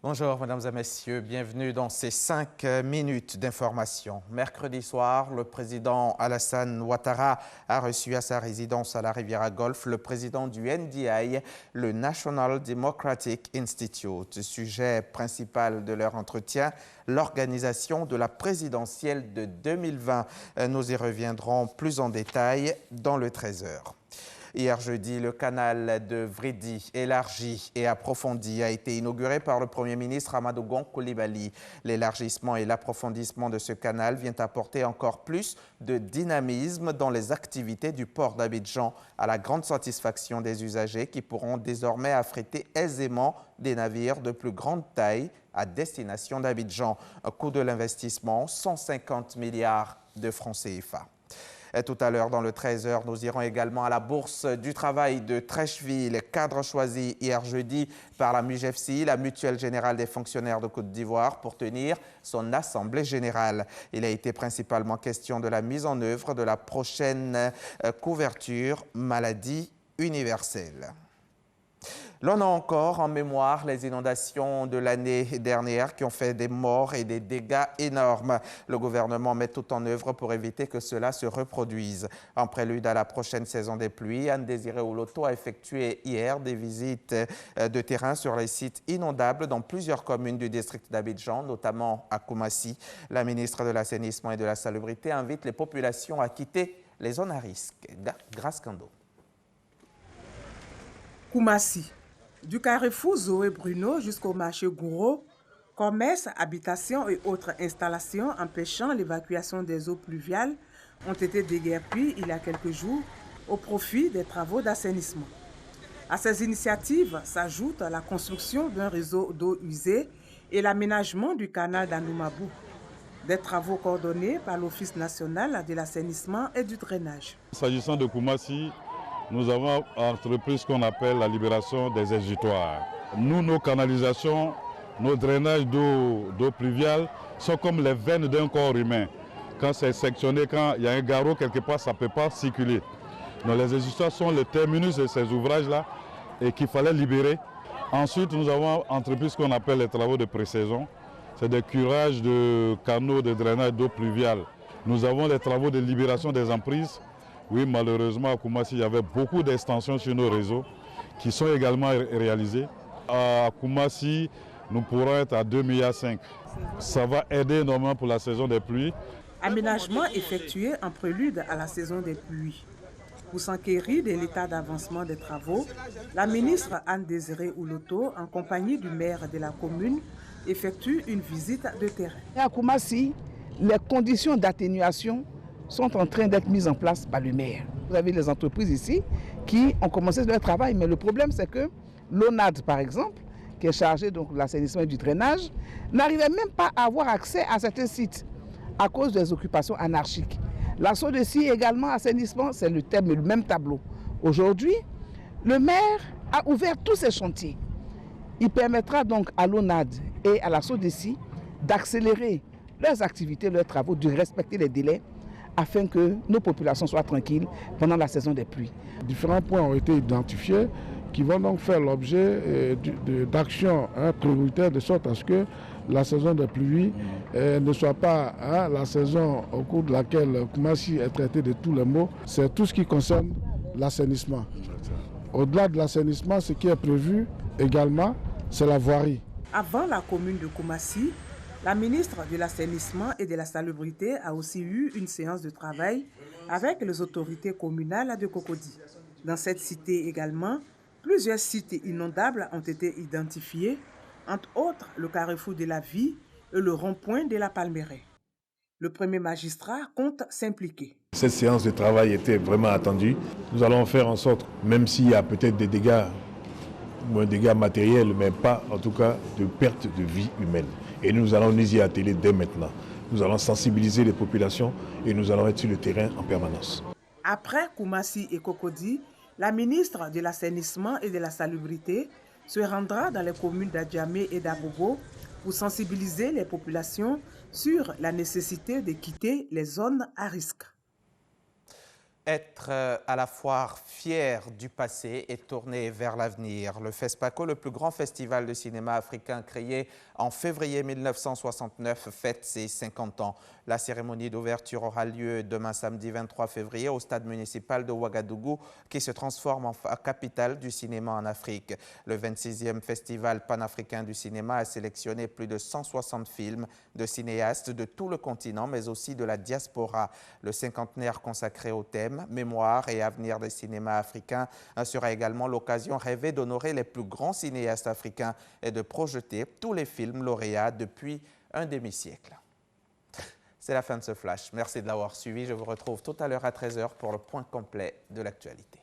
Bonjour, mesdames et messieurs. Bienvenue dans ces 5 minutes d'information. Mercredi soir, le président Alassane Ouattara a reçu à sa résidence à la Riviera Golfe le président du NDI, le National Democratic Institute. Sujet principal de leur entretien, l'organisation de la présidentielle de 2020. Nous y reviendrons plus en détail dans le 13h. Hier jeudi, le canal de Vridi, élargi et approfondi, a été inauguré par le Premier ministre Amadou Gon Coulibaly. L'élargissement et l'approfondissement de ce canal vient apporter encore plus de dynamisme dans les activités du port d'Abidjan, à la grande satisfaction des usagers qui pourront désormais affréter aisément des navires de plus grande taille à destination d'Abidjan. Coût de l'investissement, 150 milliards de francs CFA. Et tout à l'heure, dans le 13h, nous irons également à la Bourse du Travail de Trècheville, cadre choisi hier jeudi par la MUGEFSI, la Mutuelle Générale des Fonctionnaires de Côte d'Ivoire, pour tenir son Assemblée Générale. Il a été principalement question de la mise en œuvre de la prochaine couverture maladie universelle. L'on a encore en mémoire les inondations de l'année dernière qui ont fait des morts et des dégâts énormes. Le gouvernement met tout en œuvre pour éviter que cela se reproduise. En prélude à la prochaine saison des pluies, Anne-Désirée Oloto a effectué hier des visites de terrain sur les sites inondables dans plusieurs communes du district d'Abidjan, notamment à Koumassi. La ministre de l'Assainissement et de la Salubrité invite les populations à quitter les zones à risque. Grâce Kando. Koumassi. Du carrefour Zoé Bruno jusqu'au marché Gouro, commerces, habitations et autres installations empêchant l'évacuation des eaux pluviales ont été déguerpis il y a quelques jours au profit des travaux d'assainissement. À ces initiatives s'ajoute la construction d'un réseau d'eau usée et l'aménagement du canal d'Anoumabou, des travaux coordonnés par l'Office national de l'assainissement et du drainage. S'agissant de Koumassi, nous avons entrepris ce qu'on appelle la libération des exutoires. Nous, nos canalisations, nos drainages d'eau pluviale sont comme les veines d'un corps humain. Quand c'est sectionné, quand il y a un garrot quelque part, ça ne peut pas circuler. Donc les exutoires sont le terminus de ces ouvrages-là et qu'il fallait libérer. Ensuite, nous avons entrepris ce qu'on appelle les travaux de pré-saison. C'est des curages de canaux de drainage d'eau pluviale. Nous avons les travaux de libération des emprises. Oui, malheureusement, à Koumassi, il y avait beaucoup d'extensions sur nos réseaux qui sont également réalisées. À Koumassi, nous pourrons être à 2,5 milliards. Ça va aider énormément pour la saison des pluies. Aménagement effectué en prélude à la saison des pluies. Pour s'enquérir de l'état d'avancement des travaux, la ministre Anne-Désirée Oloto, en compagnie du maire de la commune, effectue une visite de terrain. À Koumassi, les conditions d'atténuation sont en train d'être mises en place par le maire. Vous avez les entreprises ici qui ont commencé leur travail, mais le problème c'est que l'ONAD, par exemple, qui est chargé de l'assainissement et du drainage, n'arrivait même pas à avoir accès à certains sites à cause des occupations anarchiques. La SODECI également, assainissement, c'est le même tableau. Aujourd'hui, le maire a ouvert tous ces chantiers. Il permettra donc à l'ONAD et à la SODECI d'accélérer leurs activités, leurs travaux, de respecter les délais afin que nos populations soient tranquilles pendant la saison des pluies. Différents points ont été identifiés qui vont donc faire l'objet d'actions prioritaires de sorte à ce que la saison des pluies ne soit pas la saison au cours de laquelle Koumassi est traité de tous les maux. C'est tout ce qui concerne l'assainissement. Au-delà de l'assainissement, ce qui est prévu également, c'est la voirie. Avant la commune de Koumassi, la ministre de l'Assainissement et de la Salubrité a aussi eu une séance de travail avec les autorités communales de Cocody. Dans cette cité également, plusieurs sites inondables ont été identifiés, entre autres le carrefour de la Vie et le rond-point de la Palmeraie. Le premier magistrat compte s'impliquer. Cette séance de travail était vraiment attendue. Nous allons faire en sorte, même s'il y a peut-être des dégâts, ou un dégât matériel, mais pas en tout cas de perte de vie humaine. Et nous allons nous y atteler dès maintenant. Nous allons sensibiliser les populations et nous allons être sur le terrain en permanence. Après Koumassi et Cocody, la ministre de l'Assainissement et de la Salubrité se rendra dans les communes d'Adjamé et d'Abobo pour sensibiliser les populations sur la nécessité de quitter les zones à risque. Être à la fois fier du passé et tourné vers l'avenir. Le FESPACO, le plus grand festival de cinéma africain créé en février 1969, fête ses 50 ans. La cérémonie d'ouverture aura lieu demain samedi 23 février au stade municipal de Ouagadougou qui se transforme en capitale du cinéma en Afrique. Le 26e festival panafricain du cinéma a sélectionné plus de 160 films de cinéastes de tout le continent mais aussi de la diaspora. Le cinquantenaire consacré au thème mémoire et avenir des cinémas africains sera également l'occasion rêvée d'honorer les plus grands cinéastes africains et de projeter tous les films lauréats depuis un demi-siècle. C'est la fin de ce flash. Merci de l'avoir suivi. Je vous retrouve tout à l'heure à 13h pour le point complet de l'actualité.